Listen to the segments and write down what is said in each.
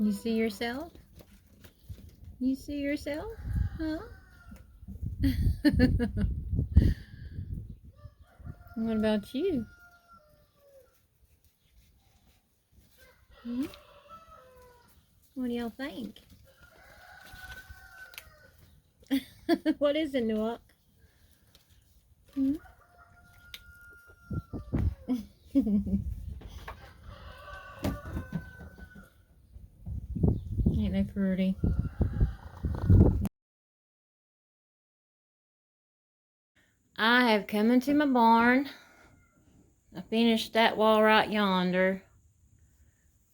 You see yourself? You see yourself? Huh? What about you? Hmm? What do y'all think? What is it, Nook? Hmm? Ain't they pretty? I have come into my barn. I finished that wall right yonder.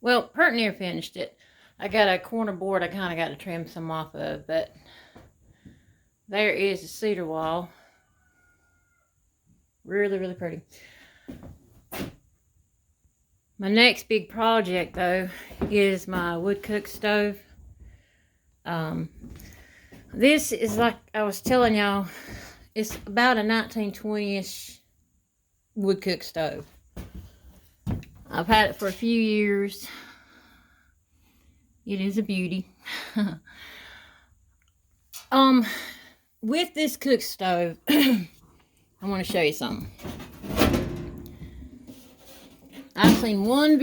Well, pretty near finished it. I got a corner board I kind of got to trim some off of, but there is the cedar wall. Really, really pretty. My next big project, though, is my wood cook stove. This is, like I was telling y'all, it's about a 1920's wood cook stove. I've had it for a few years. It is a beauty. With this cook stove, I want to show you something. I've seen one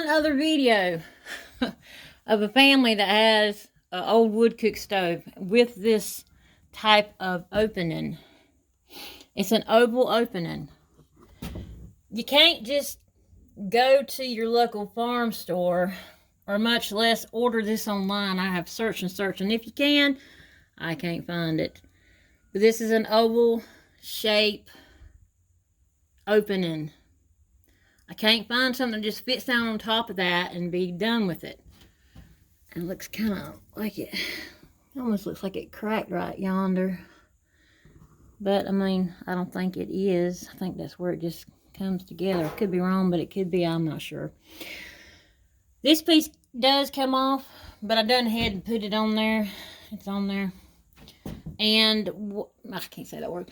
other video of a family that has an old wood cook stove with this type of opening. It's an oval opening. You can't just go to your local farm store, or much less order this online. I have searched and searched, and if you can, I can't find it. But this is an oval shape opening. I can't find something that just fits down on top of that and be done with it. And it looks kind of like it almost looks like it cracked right yonder. But I mean, I don't think it is. I think that's where it just comes together. Could be wrong, but it could be. I'm not sure. This piece does come off, but I done ahead and put it on there. It's on there. And I can't say that word.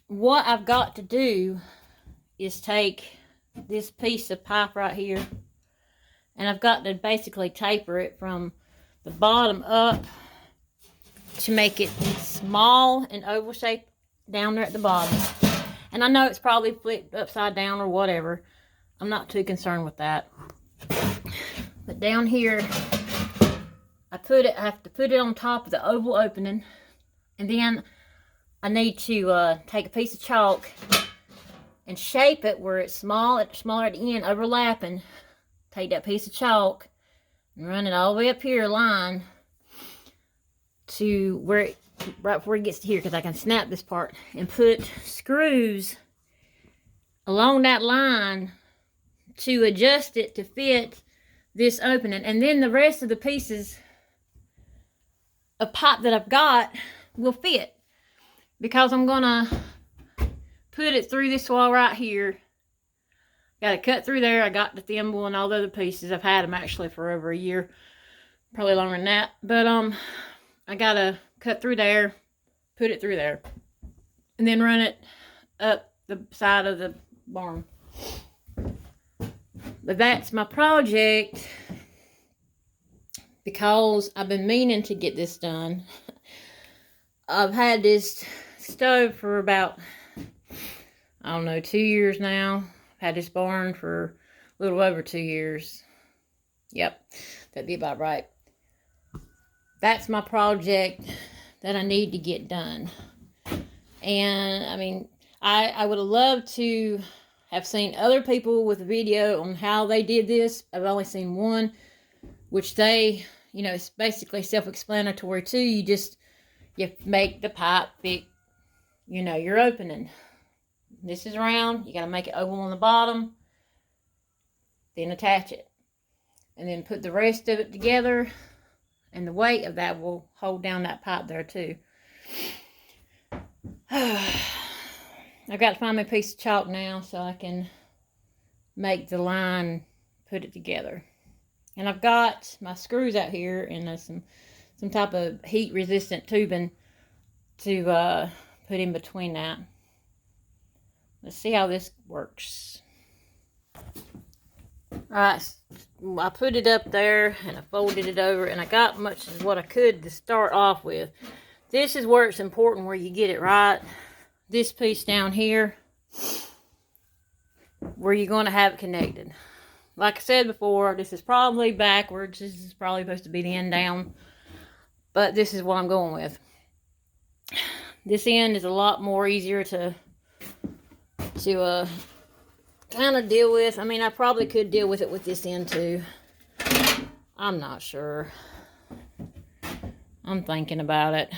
What I've got to do is take this piece of pipe right here, and I've got to basically taper it from the bottom up to make it small and oval shape down there at the bottom. And I know it's probably flipped upside down or whatever. I'm not too concerned with that. But down here, I have to put it on top of the oval opening, and then I need to take a piece of chalk and shape it where it's smaller at the end, overlapping. Take that piece of chalk and run it all the way up here, line to where right before it gets to here, because I can snap this part, and put screws along that line to adjust it to fit this opening. And then the rest of the pieces of pipe that I've got will fit, because I'm gonna put it through this wall right here. Got to cut through there. I got the thimble and all the other pieces. I've had them actually for over a year, probably longer than that. But I got to cut through there, put it through there, and then run it up the side of the barn. But that's my project, because I've been meaning to get this done. I've had this stove for about, I don't know, 2 years now. I've had this barn for a little over 2 years. Yep, that'd be about right. That's my project that I need to get done. And I mean, I would have loved to have seen other people with a video on how they did this. I've only seen one, which they, it's basically self-explanatory too. You make the pipe fit, your opening. This is round. You got to make it oval on the bottom. Then attach it. And then put the rest of it together. And the weight of that will hold down that pipe there too. I've got to find my piece of chalk now so I can make the line, put it together. And I've got my screws out here and some type of heat resistant tubing to put in between that. Let's see how this works. Alright, I put it up there and I folded it over and I got much as what I could to start off with. This is where it's important where you get it right. This piece down here, where you're going to have it connected. Like I said before, this is probably backwards. This is probably supposed to be the end down. But this is what I'm going with. This end is a lot more easier to kind of deal with. I mean, I probably could deal with it with this end too. I'm not sure. I'm thinking about it.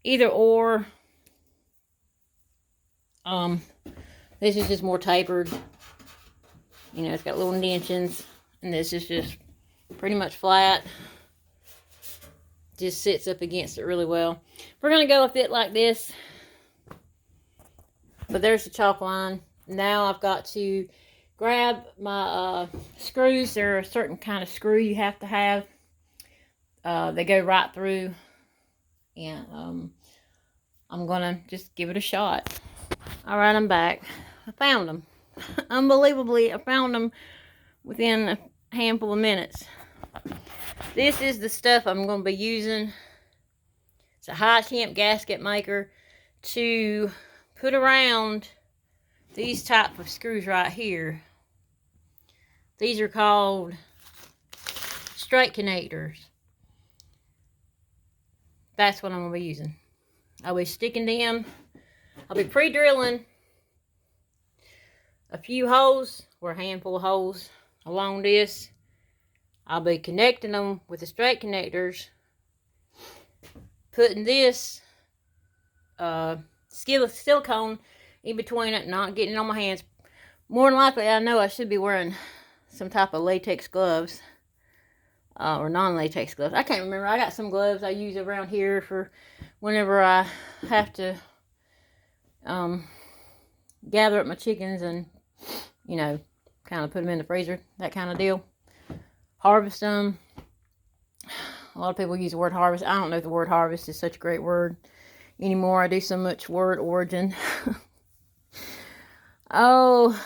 Either or. This is just more tapered. You know, it's got little indentions. And this is just pretty much flat. Just sits up against it really well. We're going to go with it like this. But there's the chalk line. Now I've got to grab my screws. There are a certain kind of screw you have to have. They go right through. And I'm going to just give it a shot. Alright, I'm back. I found them. Unbelievably, I found them within a handful of minutes. This is the stuff I'm going to be using. It's a high temp gasket maker to put around these type of screws right here. These are called straight connectors. That's what I'm going to be using. I'll be sticking them. I'll be pre-drilling a few holes, or a handful of holes along this. I'll be connecting them with the straight connectors. Putting this silicone in between it, not getting it on my hands. More than likely, I know I should be wearing some type of latex gloves. Or non-latex gloves. I can't remember. I got some gloves I use around here for whenever I have to gather up my chickens and, you know, kind of put them in the freezer. That kind of deal. Harvest them. A lot of people use the word harvest. I don't know if the word harvest is such a great word anymore. I do so much word origin. Oh.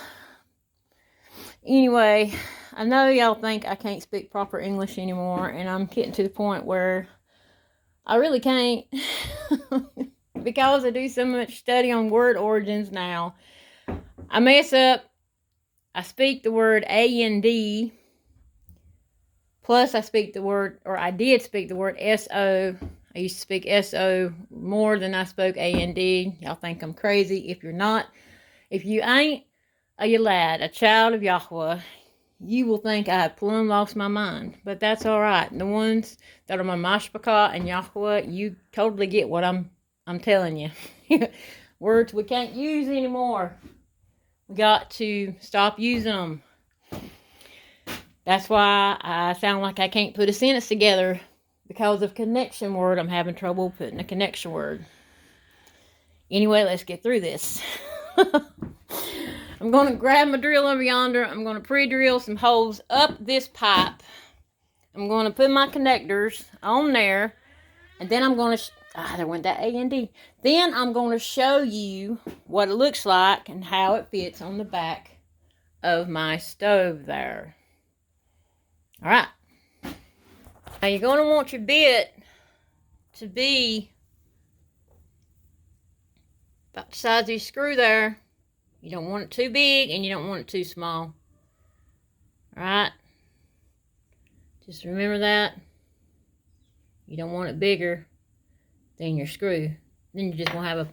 Anyway, I know y'all think I can't speak proper English anymore, and I'm getting to the point where I really can't. Because I do so much study on word origins now. I mess up. I speak the word A-N-D. Plus, I speak the word, or I did speak the word S-O. I used to speak S-O more than I spoke A-N-D. Y'all think I'm crazy. If you're not, if you ain't a lad, a child of Yahweh, you will think I have plumb lost my mind. But that's all right. The ones that are my mashpachah and Yahweh, you totally get what I'm telling you. Words we can't use anymore. We got to stop using them. That's why I sound like I can't put a sentence together. Because of connection word, I'm having trouble putting a connection word. Anyway, let's get through this. I'm going to grab my drill over yonder. I'm going to pre-drill some holes up this pipe. I'm going to put my connectors on there. And then I'm going to... there went that A-N-D. Then I'm going to show you what it looks like and how it fits on the back of my stove there. Alright. Now you're going to want your bit to be about the size of your screw there. You don't want it too big and you don't want it too small. Alright? Just remember that. You don't want it bigger than your screw. Then you're just going to have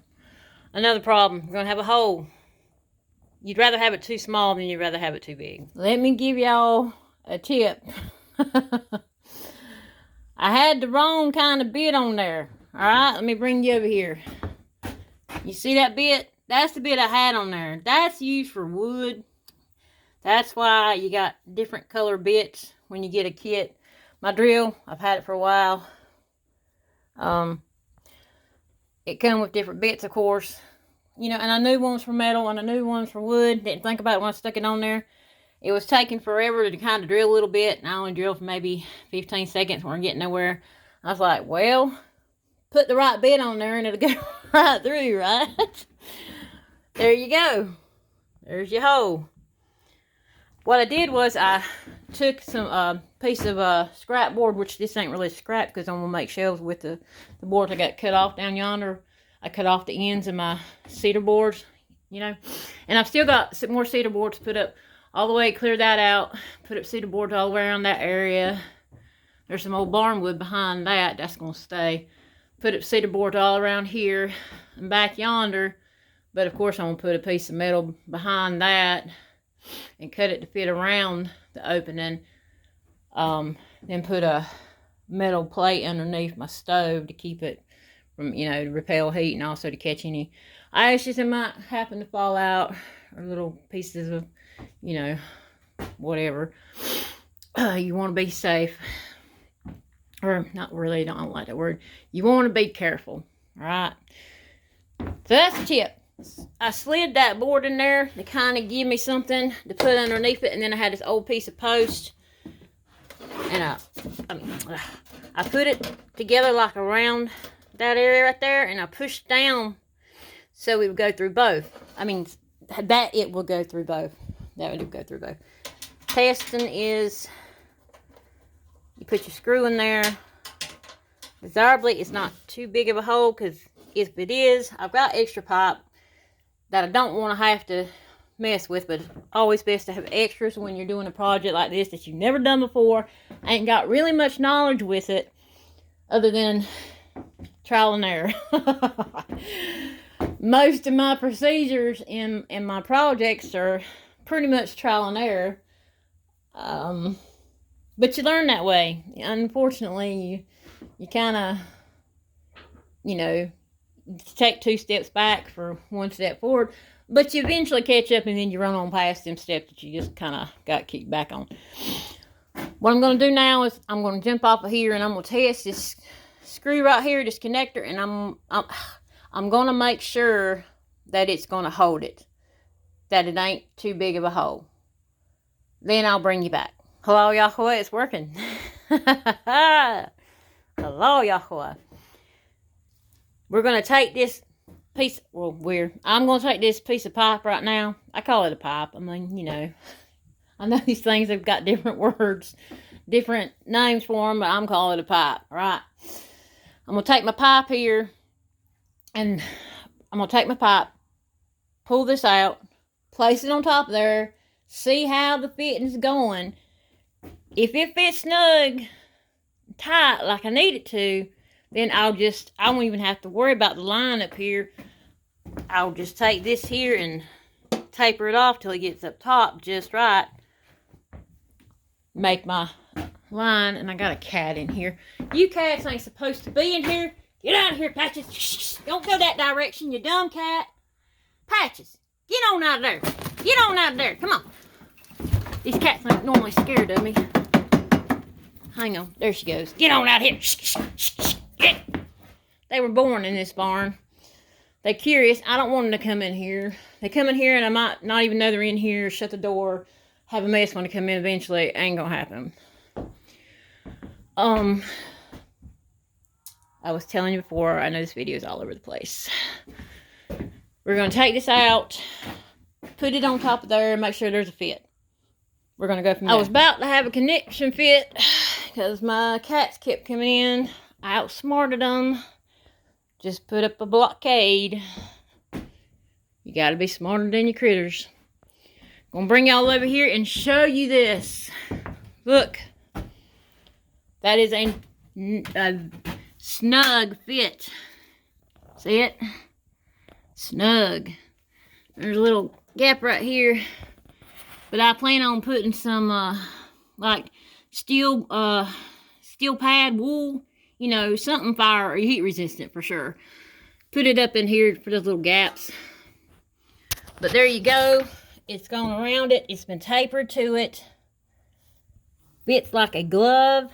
another problem. You're going to have a hole. You'd rather have it too small than you'd rather have it too big. Let me give y'all a tip. I had the wrong kind of bit on there. Alright, let me bring you over here. You see that bit? That's the bit I had on there. That's used for wood. That's why you got different color bits when you get a kit. My drill, I've had it for a while. It come with different bits, of course. You know, and I knew one was for metal and I knew one was for wood. Didn't think about it when I stuck it on there. It was taking forever to kind of drill a little bit. And I only drilled for maybe 15 seconds. We're getting nowhere. I was like, well, put the right bit on there and it'll go right through, right? There you go. There's your hole. what I did was I took some piece of scrap board, which this ain't really scrap because I'm gonna make shelves with the boards I got cut off down yonder. I cut off the ends of my cedar boards, you know, and I've still got some more cedar boards put up all the way. Clear that out, put up cedar boards all the way around that area. There's some old barnwood behind that. That's gonna stay. Put up cedar boards all around here and back yonder. But of course I'm gonna put a piece of metal behind that and cut it to fit around the opening. Then put a metal plate underneath my stove to keep it from, you know, to repel heat and also to catch any ashes that might happen to fall out, or little pieces of, you know, whatever. You want to be safe. Or not really, I don't like that word. You want to be careful, all right? So that's the tip. I slid that board in there to kind of give me something to put underneath it, and then I had this old piece of post, and I put it together like around that area right there, and I pushed down so it would go through both. I mean, that it will go through both. That would go through both. Testing is, you put your screw in there. Desirably, it's not too big of a hole, because if it is, I've got extra pipe that I don't want to have to mess with, but it's always best to have extras when you're doing a project like this that you've never done before. I ain't got really much knowledge with it other than trial and error. Most of my procedures in my projects are pretty much trial and error. But you learn that way. Unfortunately, you kind of, you know, take 2 steps back for 1 step forward, but you eventually catch up, and then you run on past them steps that you just kind of got kicked back on. What I'm going to do now is I'm going to jump off of here, and I'm going to test this screw right here, this connector, and I'm going to make sure that it's going to hold it, that it ain't too big of a hole. Then I'll bring you back. Hello, Yahuwah, it's working. Hello, Yahuwah. We're going to take this piece, I'm going to take this piece of pipe right now. I call it a pipe. I mean, you know, I know these things have got different words, different names for them, but I'm calling it a pipe, right? I'm going to take my pipe here, and I'm going to take my pipe, pull this out, place it on top of there, see how the fitting's going. If it fits snug, tight, like I need it to, then I won't even have to worry about the line up here. I'll just take this here and taper it off till it gets up top just right. Make my line, and I got a cat in here. You cats ain't supposed to be in here. Get out of here, Patches. Shh, don't go that direction, you dumb cat. Patches, get on out of there. Get on out of there. Come on. These cats ain't normally scared of me. Hang on. There she goes. Get on out here. Shh, shh, shh, shh. Get. They were born in this barn. They're curious. I don't want them to come in here. They come in here, and I might not even know they're in here. Shut the door. Have a mess when they come in eventually. Ain't gonna happen. I was telling you before, I know this video is all over the place. We're gonna take this out, put it on top of there, make sure there's a fit. We're gonna go from there. I was about to have a connection fit because my cats kept coming in. I outsmarted them. Just put up a blockade. You gotta be smarter than your critters. Gonna bring y'all over here and show you this. Look. That is a snug fit. See it? Snug. There's a little gap right here. But I plan on putting some like steel pad wool, you know, something fire or heat resistant for sure. Put it up in here for those little gaps. But there you go. It's gone around it. It's been tapered to it. Fits like a glove.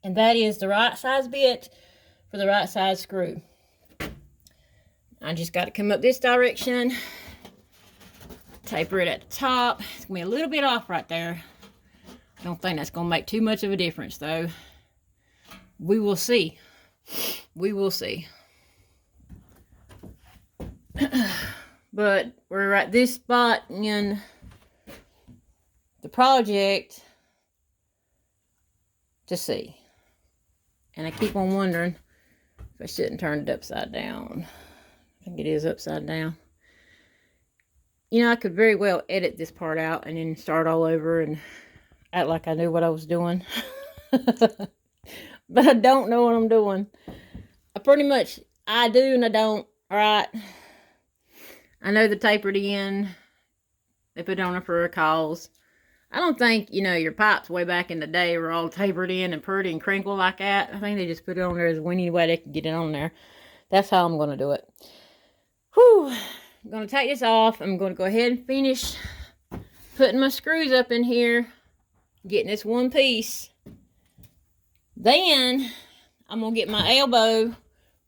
And that is the right size bit for the right size screw. I just got to come up this direction. Taper it at the top. It's going to be a little bit off right there. I don't think that's going to make too much of a difference though. We will see. We will see. But we're at this spot in the project to see. And I keep on wondering if I shouldn't turn it upside down. I think it is upside down. You know, I could very well edit this part out and then start all over and act like I knew what I was doing. But I don't know what I'm doing. I do and I don't. Alright. I know the tapered end. They put it on there for a cause. I don't think, you know, your pipes way back in the day were all tapered in and pretty and crinkled like that. I think they just put it on there as any way they could get it on there. That's how I'm going to do it. Whew. I'm going to take this off. I'm going to go ahead and finish putting my screws up in here. Getting this one piece. Then, I'm going to get my elbow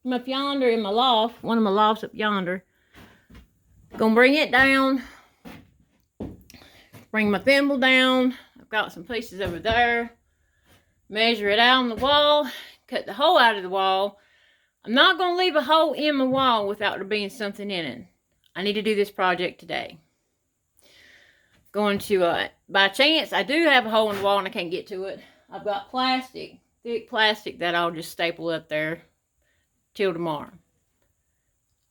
from up yonder in my loft. One of my lofts up yonder. Going to bring it down. Bring my thimble down. I've got some pieces over there. Measure it out on the wall. Cut the hole out of the wall. I'm not going to leave a hole in my wall without there being something in it. I need to do this project today. Going to, by chance, I do have a hole in the wall and I can't get to it. I've got plastic, thick plastic that I'll just staple up there till tomorrow.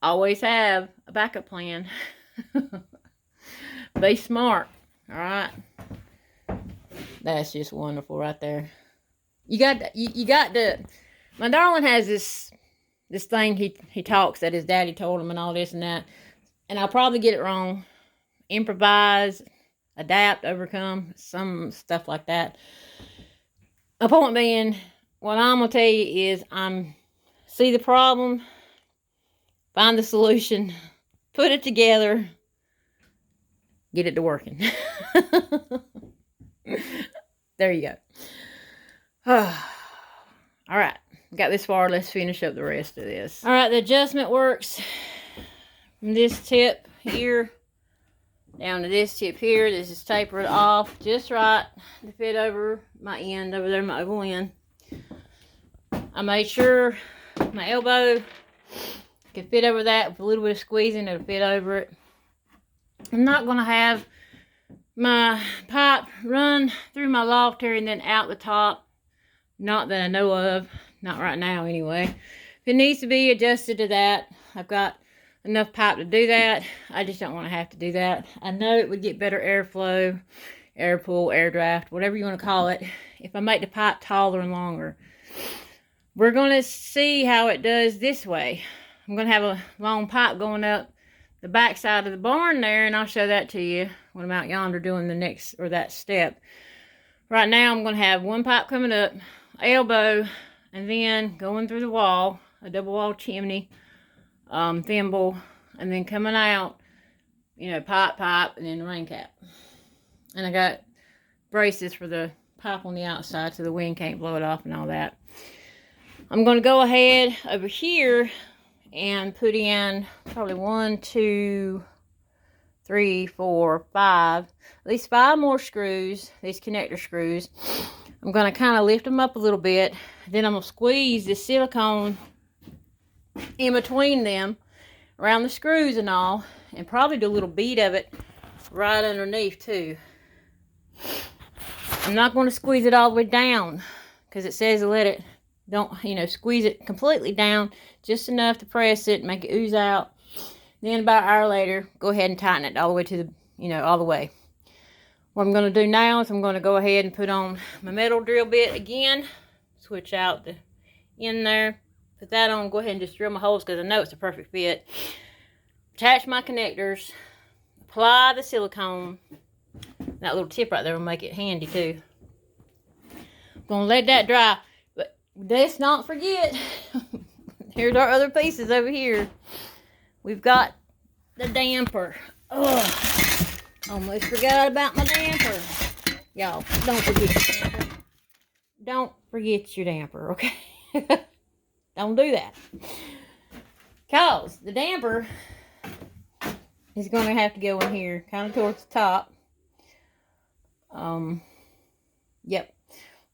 Always have a backup plan. Be smart. Alright. That's just wonderful right there. You got to, my darling has this thing he talks that his daddy told him and all this and that. And I'll probably get it wrong. Improvise, adapt, overcome, some stuff like that. My point being, what I'm going to tell you is see the problem, find the solution, put it together, get it to working. There you go. All right. Got this far. Let's finish up the rest of this. All right. The adjustment works from this tip here down to this tip here. This is tapered off just right to fit over my end over there, my oval end. I made sure my elbow could fit over that with a little bit of squeezing. It'll fit over it. I'm not going to have my pipe run through my loft here and then out the top. Not that I know of. Not right now anyway. If it needs to be adjusted to that, I've got enough pipe to do that. I just don't want to have to do that. I know it would get better airflow, air pull, air draft, whatever you want to call it, if I make the pipe taller and longer. We're going to see how it does this way. I'm going to have a long pipe going up the back side of the barn there, and I'll show that to you when I'm out yonder doing the next, or that step. Right now, I'm going to have one pipe coming up, elbow, and then going through the wall, a double wall chimney, thimble, and then coming out, you know, pipe, and then the rain cap. And I got braces for the pipe on the outside so the wind can't blow it off and all that. I'm going to go ahead over here and put in probably 1, 2, 3, 4, 5, at least 5 more screws, these connector screws. I'm going to kind of lift them up a little bit. Then I'm going to squeeze this silicone in between them around the screws and all, and probably do a little bead of it right underneath too. I'm not going to squeeze it all the way down because it says to let it, don't, you know, squeeze it completely down, just enough to press it, make it ooze out. Then about an hour later, go ahead and tighten it all the way to the, you know, all the way. What I'm going to do now is I'm going to go ahead and put on my metal drill bit again, switch out the end there, put that on, go ahead and just drill my holes because I know it's a perfect fit. Attach my connectors, apply the silicone. That little tip right there will make it handy too. I'm going to let that dry. But let's not forget, here's our other pieces over here. We've got the damper. Ugh, almost forgot about my damper. Y'all, don't forget your damper. Don't forget your damper, okay? Don't do that. Because the damper is going to have to go in here, kind of towards the top. Yep.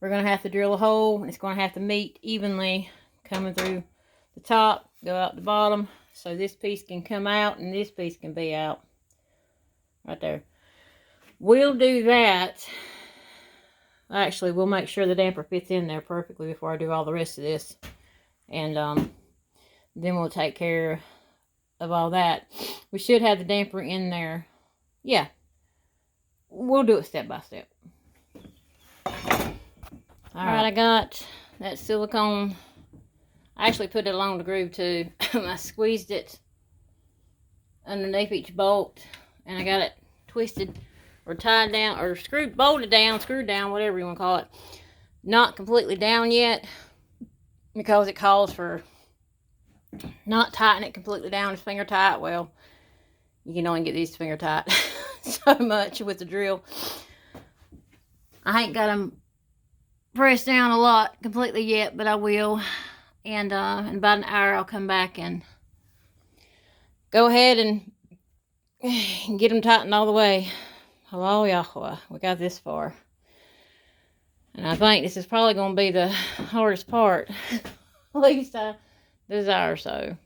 We're going to have to drill a hole, and it's going to have to meet evenly, coming through the top, go out the bottom, so this piece can come out, and this piece can be out. Right there. we'll do that. Actually, we'll make sure the damper fits in there perfectly before I do all the rest of this. And then we'll take care of all that. We should have the damper in there. Yeah. We'll do it step by step. Alright, I got that silicone. I actually put it along the groove too. I squeezed it underneath each bolt. And I got it twisted or tied down or bolted down, screwed down, whatever you want to call it. Not completely down yet, because it calls for not tightening it completely down. It's finger tight. Well, you can only get these finger tight so much with the drill. I ain't got them pressed down a lot completely yet, but I will. And in about an hour I'll come back and go ahead and get them tightened all the way. HALAL'YAHUAH. We got this far. And I think this is probably going to be the hardest part. At least I desire so.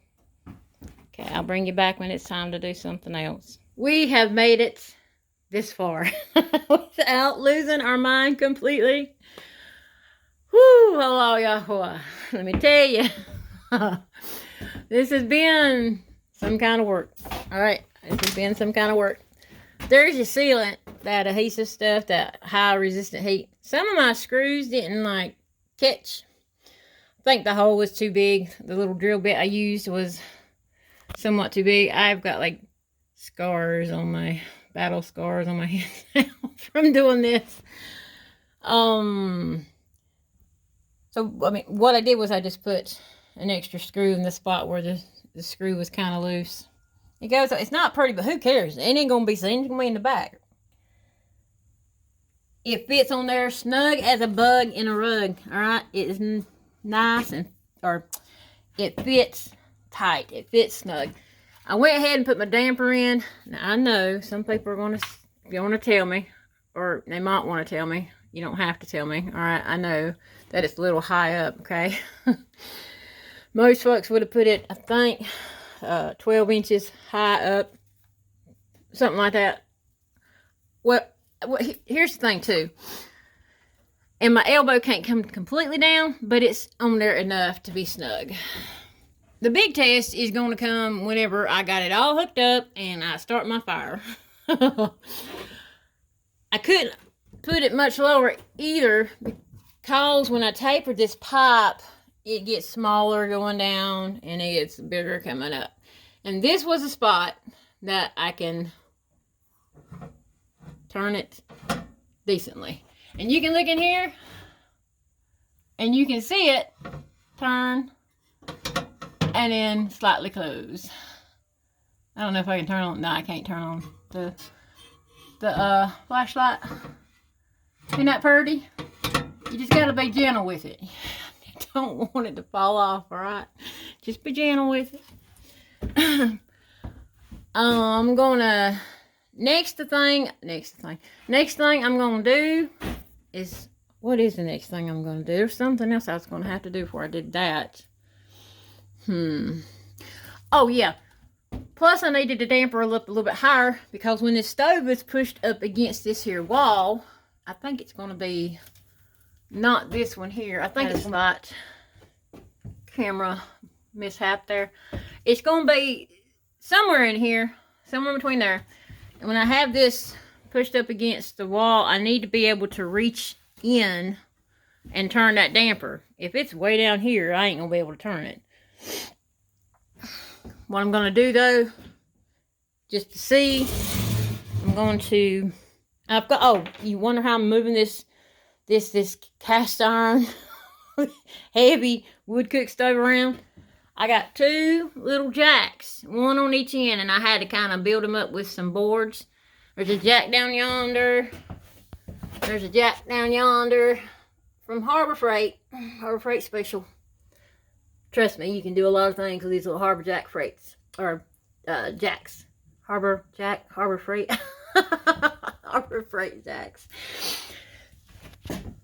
Okay, I'll bring you back when it's time to do something else. We have made it this far without losing our mind completely. Whoo, HALAL'YAHUAH. Let me tell you, this has been some kind of work. All right, this has been some kind of work. There's your sealant, that adhesive stuff, that high resistant heat. Some of my screws didn't like catch. I think the hole was too big. The little drill bit I used was somewhat too big. I've got like scars on my, battle scars on my hands now from doing this. So, I mean, what I did was I just put an extra screw in the spot where the screw was kind of loose. It goes, it's not pretty, but who cares? It ain't going to be seen. It's going to be in the back. It fits on there snug as a bug in a rug. All right? It is nice or it fits tight. It fits snug. I went ahead and put my damper in. Now, I know some people are going to tell me, or they might want to tell me. You don't have to tell me. All right? I know that it's a little high up, okay? Most folks would have put it, I think, 12 inches high up, something like that. Well, here's the thing too, and my elbow can't come completely down, but it's on there enough to be snug. The big test is going to come whenever I got it all hooked up and I start my fire. I couldn't put it much lower either, because when I taper this pipe, it gets smaller going down and it gets bigger coming up. And this was a spot that I can turn it decently. And you can look in here and you can see it turn and then slightly close. I don't know if I can turn on. No, I can't turn on the flashlight. Isn't that pretty? You just gotta be gentle with it. Don't want it to fall off, all right? Just be gentle with it. I'm gonna next thing I'm gonna do is, what is the next thing I'm gonna do? There's something else I was gonna have to do before I did that. Oh yeah. Plus I needed to damper it up a little bit higher, because when this stove is pushed up against this here wall, I think it's gonna be not this one here. I think it's not camera mishap there. It's going to be somewhere in here, somewhere between there. And when I have this pushed up against the wall, I need to be able to reach in and turn that damper. If it's way down here, I ain't going to be able to turn it. What I'm going to do though, just to see, I'm going to, I've got, oh, you wonder how I'm moving this cast iron heavy wood cook stove around? I got two little jacks, one on each end, and I had to kind of build them up with some boards. There's a jack down yonder. There's a jack down yonder from Harbor Freight Special. Trust me, you can do a lot of things with these little Harbor Jack freights, or jacks. Harbor Freight. Harbor Freight jacks.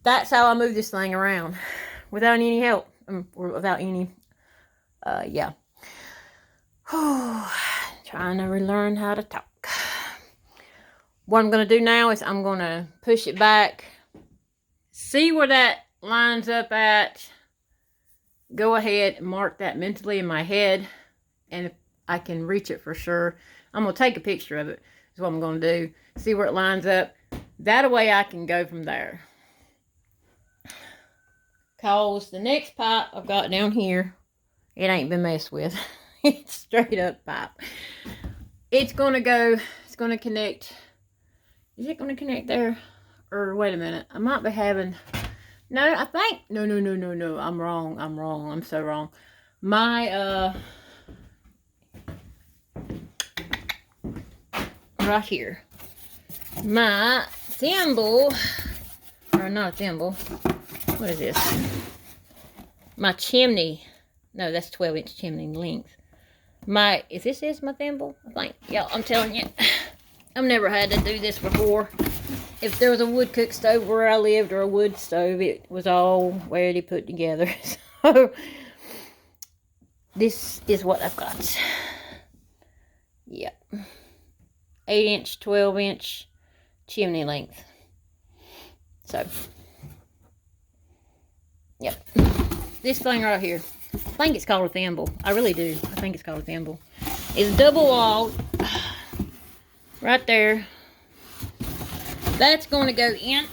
That's how I move this thing around without any help, or without any, yeah. Trying to relearn how to talk. what I'm going to do now is I'm going to push it back, see where that lines up at, go ahead and mark that mentally in my head, and if I can reach it for sure, I'm going to take a picture of it, is what I'm going to do, see where it lines up. That way I can go from there. Cause the next pipe I've got down here, it ain't been messed with. It's straight up pipe. It's going to go, it's going to connect. Is it going to connect there? Or wait a minute, I might be having, no, I think, no, I'm wrong, I'm so wrong. My, right here, my thimble, or not a thimble, what is this? My chimney, no, that's 12-inch chimney length. Is this my thimble? I think, yeah, I'm telling you, I've never had to do this before. If there was a wood cook stove where I lived, or a wood stove, it was all already put together. So, this is what I've got. Yep. 8-inch, 12-inch chimney length. So, yep. This thing right here, I think it's called a thimble. I really do. I think it's called a thimble. It's double walled. Right there. That's going to go in.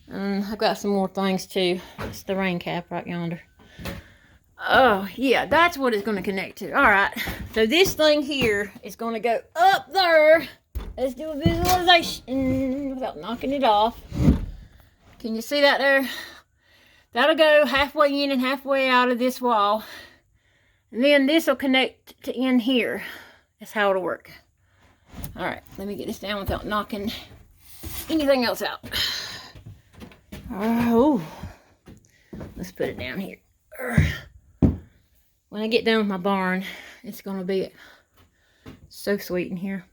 I've got some more things too. It's the rain cap right yonder. Oh, yeah, that's what it's going to connect to. All right. So this thing here is going to go up there. Let's do a visualization without knocking it off. Can you see that there? That'll go halfway in and halfway out of this wall. And then this will connect to in here. That's how it'll work. All right, let me get this down without knocking anything else out. Oh, let's put it down here. When I get done with my barn, it's going to be so sweet in here.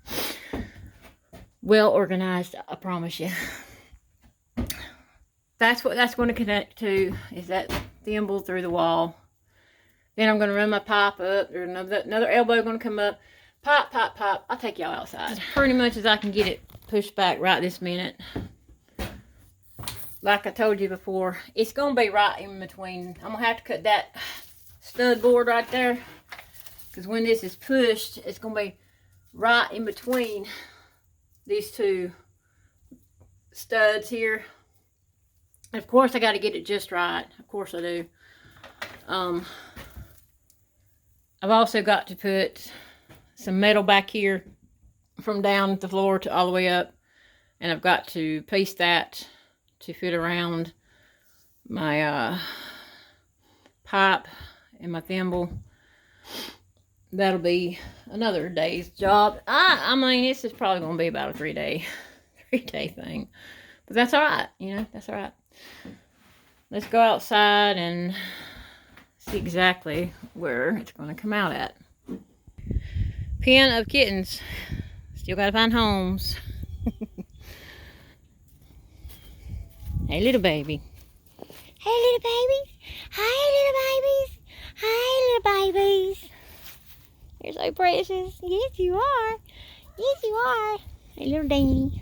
Well organized, I promise you. That's what that's going to connect to, is that thimble through the wall. Then I'm going to run my pipe up. There's another elbow going to come up. Pop. I'll take y'all outside. As pretty much as I can get it pushed back right this minute. Like I told you before, it's going to be right in between. I'm going to have to cut that stud board right there. Because when this is pushed, it's going to be right in between these two studs here. And of course, I got to get it just right. Of course I do. I've also got to put some metal back here from down the floor to all the way up, and I've got to piece that to fit around my pipe and my thimble. That'll be another day's job. I mean, this is probably going to be about a three-day thing, but that's all right. You know, that's all right. Let's go outside and see exactly where it's going to come out at. Pen of kittens. Still got to find homes. Hey, little baby. Hey, little babies. Hi, little babies. Hi, little babies. You're so precious. Yes, you are. Yes, you are. Hey, little Danny.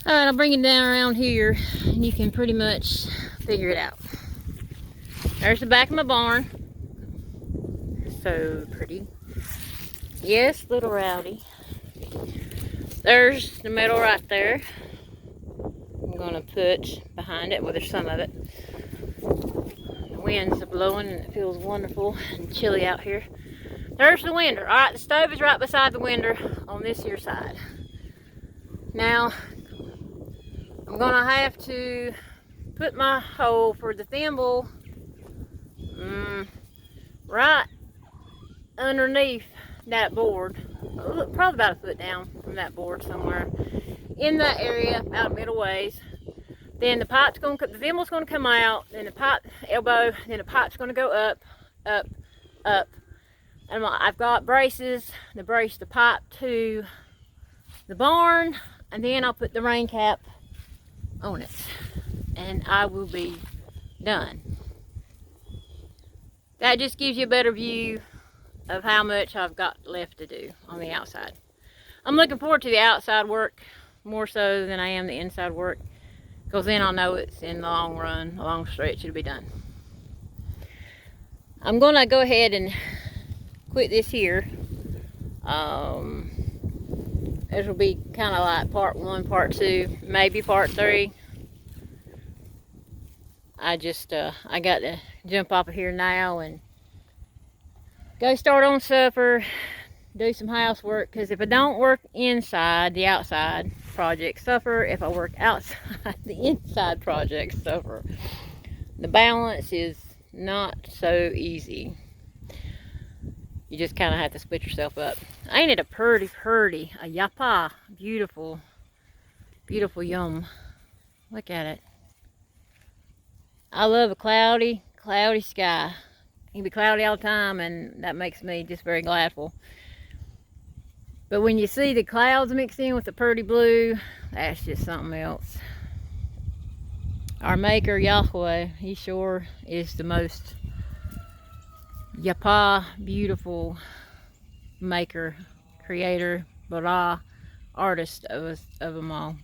Alright, I'll bring it down around here, and you can pretty much figure it out. There's the back of my barn. So pretty. Yes, little Rowdy. There's the metal right there. I'm going to put behind it. Well, there's some of it. The winds are blowing and it feels wonderful and chilly out here. There's the window. Alright, the stove is right beside the window on this here side. Now, I'm going to have to put my hole for the thimble right underneath that board, probably about a foot down from that board somewhere in that area, about middle ways. Then the pipe's going to, the thimble's going to come out, then the pipe elbow, then the pipe's going to go up, and I've got braces to brace the pipe to the barn, and then I'll put the rain cap on it, and I will be done. That just gives you a better view of how much I've got left to do on the outside. I'm looking forward to the outside work more so than I am the inside work, because then I'll know it's in the long run, a long stretch, it'll be done. I'm gonna go ahead and quit this here. This will be kind of like part 1, part 2, maybe part 3. I got to jump off of here now and go start on supper, do some housework, because if I don't work inside, the outside projects suffer. If I work outside, the inside projects suffer. The balance is not so easy. You just kind of have to split yourself up. Ain't it a pretty, a yapah, beautiful, beautiful yum. Look at it. I love a cloudy sky. It can be cloudy all the time, and that makes me just very gladful. But when you see the clouds mixed in with the pretty blue, that's just something else. Our maker, Yahweh, he sure is the most yapah, beautiful maker, creator, bara, artist of them all.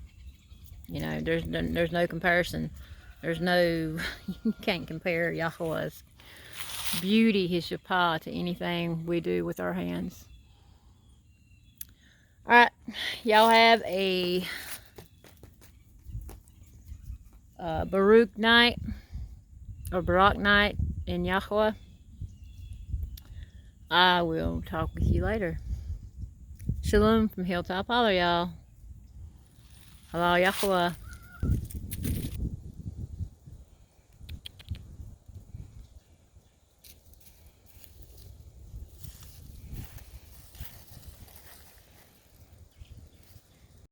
You know, there's no comparison. There's no, you can't compare Yahweh's beauty, his yapah, to anything we do with our hands. Alright, y'all have a Baruch night, or Barak night in Yahweh. I will talk with you later. Shalom from Hilltop Holler, y'all. HALAL'YAHUAH.